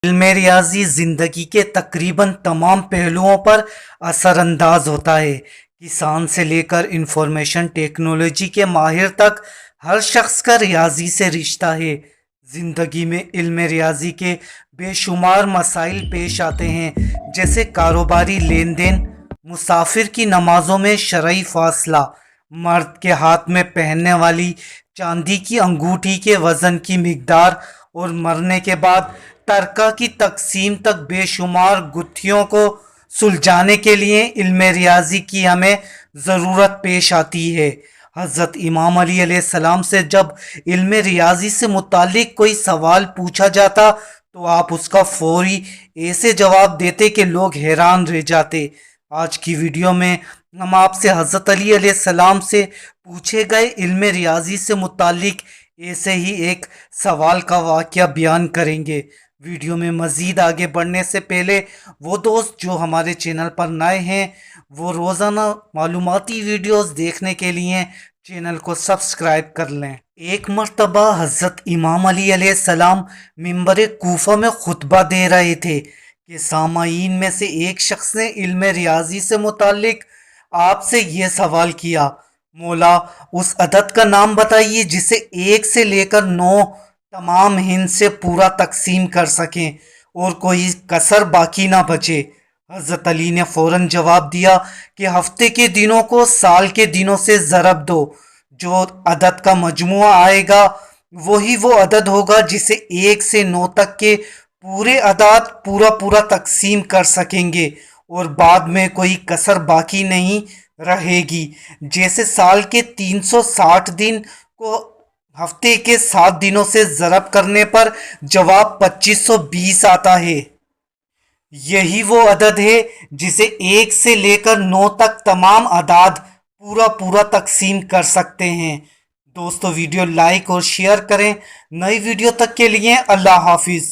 علم ریاضی زندگی کے تقریباً تمام پہلوؤں پر اثر انداز ہوتا ہے۔ کسان سے لے کر انفارمیشن ٹیکنالوجی کے ماہر تک ہر شخص کا ریاضی سے رشتہ ہے۔ زندگی میں علم ریاضی کے بے شمار مسائل پیش آتے ہیں، جیسے کاروباری لین دین، مسافر کی نمازوں میں شرعی فاصلہ، مرد کے ہاتھ میں پہننے والی چاندی کی انگوٹھی کے وزن کی مقدار، اور مرنے کے بعد ترکہ کی تقسیم تک بے شمار گتھیوں کو سلجھانے کے لیے علم ریاضی کی ہمیں ضرورت پیش آتی ہے۔ حضرت امام علی علیہ السلام سے جب علم ریاضی سے متعلق کوئی سوال پوچھا جاتا تو آپ اس کا فوری ایسے جواب دیتے کہ لوگ حیران رہ جاتے۔ آج کی ویڈیو میں ہم آپ سے حضرت علی علیہ السلام سے پوچھے گئے علم ریاضی سے متعلق ایسے ہی ایک سوال کا واقعہ بیان کریں گے۔ ویڈیو میں مزید آگے بڑھنے سے پہلے وہ دوست جو ہمارے چینل پر نئے ہیں وہ روزانہ معلوماتی ویڈیوز دیکھنے کے لیے چینل کو سبسکرائب کر لیں۔ ایک مرتبہ حضرت امام علی علیہ السلام منبر کوفہ میں خطبہ دے رہے تھے کہ سامعین میں سے ایک شخص نے علم ریاضی سے متعلق آپ سے یہ سوال کیا، مولا اس عدد کا نام بتائیے جسے 1 سے لے کر 9 تمام ہند سے پورا تقسیم کر سکیں اور کوئی کسر باقی نہ بچے۔ حضرت علی نے فوراً جواب دیا کہ ہفتے کے دنوں کو سال کے دنوں سے ضرب دو، جو عدد کا مجموعہ آئے گا وہی وہ عدد ہوگا جسے 1 سے 9 تک کے پورے اعداد پورا تقسیم کر سکیں گے اور بعد میں کوئی کسر باقی نہیں رہے گی۔ جیسے سال کے 360 دن کو ہفتے کے 7 دنوں سے ضرب کرنے پر جواب 2520 آتا ہے، یہی وہ عدد ہے جسے 1 سے لے کر 9 تک تمام اعداد پورا تقسیم کر سکتے ہیں۔ دوستو ویڈیو لائک اور شیئر کریں۔ نئی ویڈیو تک کے لیے اللہ حافظ۔